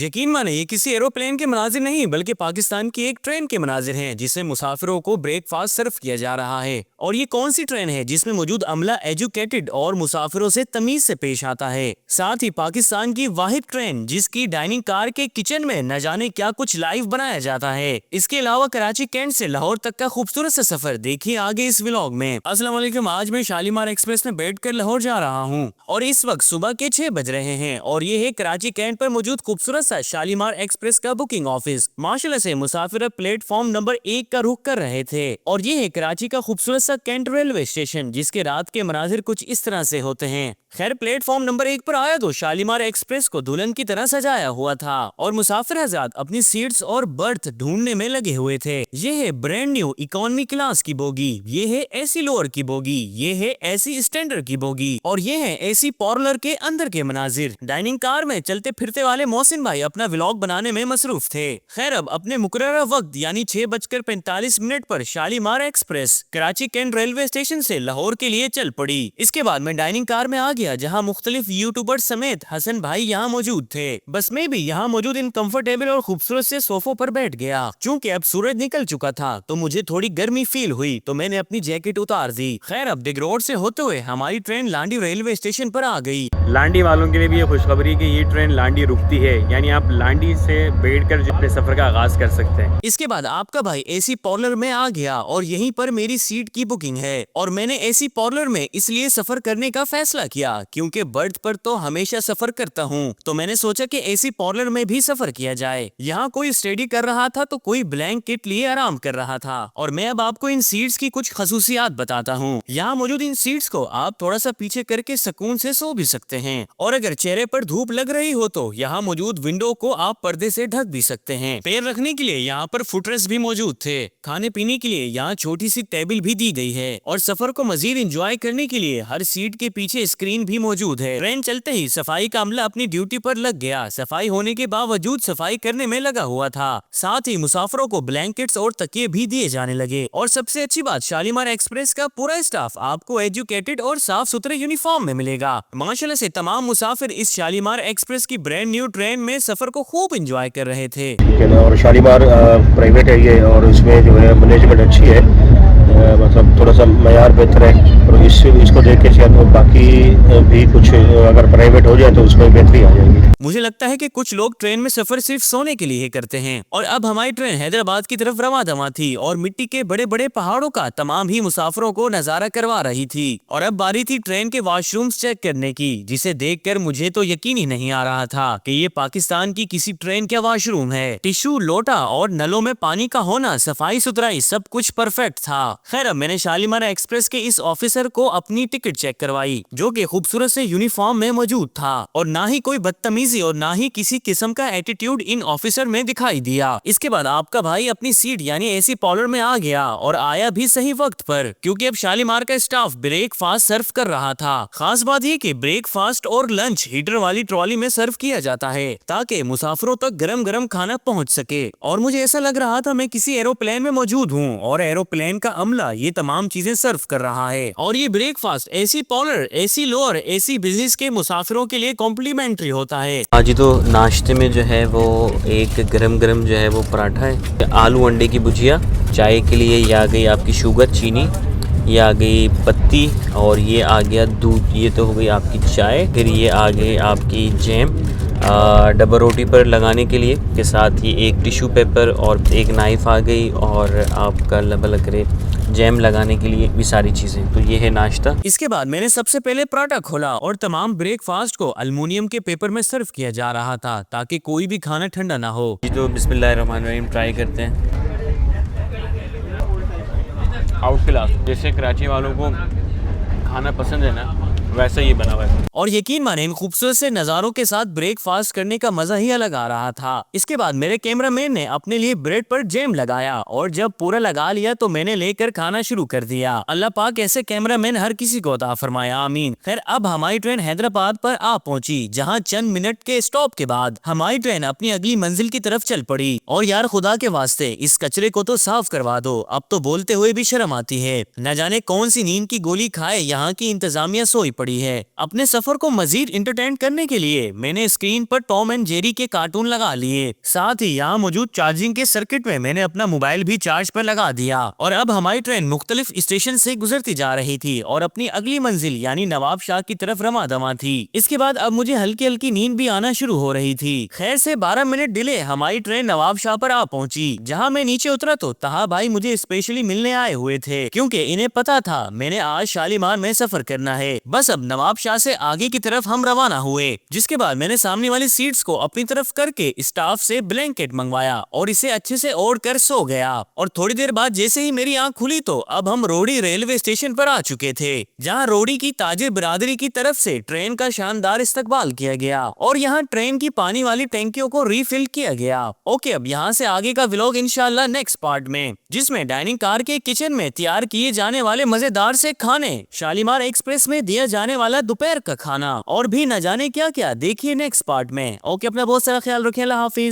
यकीन माने ये किसी एरोप्लेन के मनाजिर नहीं बल्कि पाकिस्तान की एक ट्रेन के मनाजिर हैं जिसमें मुसाफिरों को ब्रेकफास्ट सर्व किया जा रहा है। और ये कौन सी ट्रेन है जिसमें मौजूद अमला एजुकेटेड और मुसाफिरों से तमीज से पेश आता है। साथ ही पाकिस्तान की वाहिद ट्रेन जिसकी डाइनिंग कार के किचन में न जाने क्या कुछ लाइव बनाया जाता है। इसके अलावा कराची कैंट से लाहौर तक का खूबसूरत सा सफर देखिए आगे इस व्लॉग में। अस्सलाम वालेकुम, आज मैं शालीमार एक्सप्रेस में बैठकर लाहौर जा रहा हूँ और इस वक्त सुबह के 6 बज रहे हैं और ये है कराची कैंट पर मौजूद खूबसूरत सा शालीमार एक्सप्रेस का बुकिंग ऑफिस। माशाल्लाह से मुसाफिर प्लेटफॉर्म नंबर 1 का रुख कर रहे थे और ये है कराची का खूबसूरत सा कैंट रेलवे स्टेशन जिसके रात के मनाजिर कुछ इस तरह से होते हैं। खैर प्लेटफॉर्म नंबर 1 पर आया तो शालीमार एक्सप्रेस को दुल्हन की तरह सजाया हुआ था और मुसाफिर हज़रात अपनी सीट्स और बर्थ ढूंढने में लगे हुए थे। ये है ब्रांड न्यू इकोनॉमी क्लास की बोगी, ये है एसी लोअर की बोगी, ये है एसी स्टैंडर्ड की बोगी और ये है एसी पार्लर के अंदर के मनाजिर। डाइनिंग कार में चलते फिरते वाले मोहसिन भाई अपना व्लॉग बनाने में मसरूफ थे। खैर अब अपने मुकर्रर वक्त यानी 6:45 पर Shalimar express Karachi cantt railway station से लाहौर के लिए चल पड़ी। इसके बाद मैं डाइनिंग कार में आ गया जहां मुख्तलिफ यूट्यूबर समेत हसन भाई यहाँ मौजूद थे। बस मैं भी यहाँ मौजूद इन कंफर्टेबल और खूबसूरत से सोफों पर बैठ गया। चूँकि अब सूरज निकल चुका था तो मुझे थोड़ी गर्मी फील हुई तो मैंने अपनी जैकेट उतार दी। खैर अब दिग रोड से होते हुए हमारी ट्रेन लांडी रेलवे स्टेशन पर आ गई। लांडी वालों के लिए भी ये खुशखबरी कि ये ट्रेन लांडी रुकती है, यानी आप लांडी से बैठकर अपने सफर का आगाज कर सकते हैं। इसके बाद आपका भाई एसी पार्लर में आ गया और यहीं पर मेरी सीट की बुकिंग है और मैंने एसी पार्लर में इसलिए सफर करने का फैसला किया क्योंकि बर्थ पर तो हमेशा सफर करता हूँ तो मैंने सोचा कि एसी पार्लर में भी सफर किया जाए। यहाँ कोई स्टडी कर रहा था तो कोई ब्लैंकेट लिए आराम कर रहा था और मैं अब आपको इन सीट्स की कुछ खसूसियात बताता हूँ। यहाँ मौजूद इन सीट्स को आप थोड़ा सा पीछे करके सुकून से सो भी सकते हैं और अगर चेहरे पर धूप लग रही हो तो यहाँ मौजूद विंडो को आप पर्दे से ढक भी सकते हैं। पैर रखने के लिए यहाँ पर फुटरेस्ट भी मौजूद थे। खाने पीने के लिए यहाँ छोटी सी टेबल भी दी गई है और सफर को मजीद एंजॉय करने के लिए हर सीट के पीछे स्क्रीन भी मौजूद है। ट्रेन चलते ही सफाई का अमला अपनी ड्यूटी पर लग गया। सफाई होने के बावजूद सफाई करने में लगा हुआ था। साथ ही मुसाफिरों को ब्लैंकेट्स और तकिए भी दिए जाने लगे और सबसे अच्छी बात शालीमार एक्सप्रेस का पूरा स्टाफ आपको एजुकेटेड और साफ सुथरे यूनिफॉर्म में मिलेगा। माशाल्लाह से तमाम मुसाफिर इस शालीमार एक्सप्रेस की ब्रांड न्यू ट्रेन में सफर को खूब एंजॉय कर रहे थे। और शालीमार प्राइवेट है ये और इसमें जो है मैनेजमेंट अच्छी है, मतलब थोड़ा सा मयार बेहतर है और इसको देख के शायद बाकी भी कुछ अगर प्राइवेट हो जाए तो उसमें बेहतरी आ जाएगी। मुझे लगता है कि कुछ लोग ट्रेन में सफर सिर्फ सोने के लिए ही करते हैं और अब हमारी ट्रेन हैदराबाद की तरफ रवा दवा थी और मिट्टी के बड़े बड़े पहाड़ों का तमाम ही मुसाफिरों को नजारा करवा रही थी और अब बारी थी ट्रेन के वॉशरूम्स चेक करने की, जिसे देखकर मुझे तो यकीन ही नहीं आ रहा था कि ये पाकिस्तान की किसी ट्रेन का वॉशरूम है। टिश्यू, लोटा और नलों में पानी का होना, सफाई सुथराई सब कुछ परफेक्ट था। खैर अब मैंने शालीमार एक्सप्रेस के इस ऑफिसर को अपनी टिकट चेक करवाई जो कि खूबसूरत से यूनिफॉर्म में मौजूद था और ना ही कोई बदतमीजी और ना ही किसी किस्म का एटीट्यूड इन ऑफिसर में दिखाई दिया। इसके बाद आपका भाई अपनी सीट यानी एसी पार्लर में आ गया और आया भी सही वक्त पर क्योंकि अब शालीमार का स्टाफ ब्रेकफास्ट सर्व कर रहा था। खास बात ये कि ब्रेकफास्ट और लंच हीटर वाली ट्रॉली में सर्व किया जाता है ताकि मुसाफिरों तक गरम गरम खाना पहुंच सके और मुझे ऐसा लग रहा था मैं किसी एरोप्लेन में मौजूद हूँ और एरोप्लेन का अमला ये तमाम चीजें सर्व कर रहा है। और ये breakfast AC parlour, AC lower, AC business के मुसाफिरों के लिए कॉम्प्लीमेंट्री होता है। आज तो नाश्ते में जो है वो एक गरम गरम जो है वो पराठा है, आलू अंडे की भुजिया, चाय के लिए ये आ गई आपकी शुगर चीनी, ये आ गई पत्ती और ये आ गया दूध। ये तो हो गई आपकी चाय। फिर ये आ गई आपकी जैम डबल रोटी पर लगाने के लिए, के साथ ये एक टिश्यू पेपर और एक नाइफ आ गई और आपका लबलकरे जैम लगाने के लिए भी सारी चीजें। तो ये है नाश्ता। इसके बाद मैंने सबसे पहले पराठा खोला और तमाम ब्रेकफास्ट को अल्युमिनियम के पेपर में सर्व किया जा रहा था ताकि कोई भी खाना ठंडा ना हो। तो बिस्मिल्लाहिर्रहमानिर्रहीम ट्राई करते हैं। आउट क्लास, जैसे कराची वालों को खाना पसंद है ना वैसा ये बना हुआ है और यकीन माने इन खूबसूरत से नज़ारों के साथ ब्रेकफास्ट करने का मजा ही अलग आ रहा था। इसके बाद मेरे कैमरामैन ने अपने लिए ब्रेड पर जैम लगाया और जब पूरा लगा लिया तो मैंने लेकर खाना शुरू कर दिया। अल्लाह पाक ऐसे कैमरामैन हर किसी को अता फरमाया, आमीन। खैर अब हमारी ट्रेन हैदराबाद पर आ पहुंची जहां चंद मिनट के स्टॉप के बाद हमारी ट्रेन अपनी अगली मंजिल की तरफ चल पड़ी। और यार खुदा के वास्ते इस कचरे को तो साफ करवा दो, अब तो बोलते हुए भी शर्म आती है। न जाने कौन सी नींद की गोली खाए यहाँ की इंतजामिया सोई पड़ी है। अपने सफर को मजीद इंटरटेन करने के लिए मैंने स्क्रीन पर टॉम एंड जेरी के कार्टून लगा लिए। साथ ही यहाँ मौजूद चार्जिंग के सर्किट में मैंने अपना मोबाइल भी चार्ज पर लगा दिया। और अब हमारी ट्रेन मुख्तलिफ स्टेशन से गुजरती जा रही थी और अपनी अगली मंजिल यानी नवाब शाह की तरफ रमा दमा थी। इसके बाद अब मुझे हल्की हल्की नींद भी आना शुरू हो रही थी। खैर से 12 मिनट डिले हमारी ट्रेन नवाब शाह पर आ पहुंची। जहां मैं नीचे उतरा तो तहा भाई मुझे स्पेशली मिलने आए हुए थे, क्योंकि इन्हें पता था मैंने आज शालीमार में सफर करना है। बस अब नवाब शाह से आगे की तरफ हम रवाना हुए, जिसके बाद मैंने सामने वाली सीट्स को अपनी तरफ करके स्टाफ से ब्लैंकेट मंगवाया और इसे अच्छे से ओढ़ कर सो गया। और थोड़ी देर बाद जैसे ही मेरी आंख खुली तो अब हम रोडी रेलवे स्टेशन पर आ चुके थे, जहां रोडी की ताजिर बिरादरी की तरफ से ट्रेन का शानदार इस्तकबाल किया गया और यहां ट्रेन की पानी वाली टैंकियों को रिफिल किया गया। ओके, अब यहां से आगे का व्लॉग इंशाल्लाह नेक्स्ट पार्ट में, जिसमें डाइनिंग कार के किचन में तैयार किए जाने वाले मजेदार से खाने, शालीमार एक्सप्रेस में दिया जाने वाला दोपहर का खाना और भी न जाने क्या क्या, देखिए नेक्स्ट पार्ट में। ओके, अपना बहुत सारा ख्याल रखें। अल्लाह हाफिज।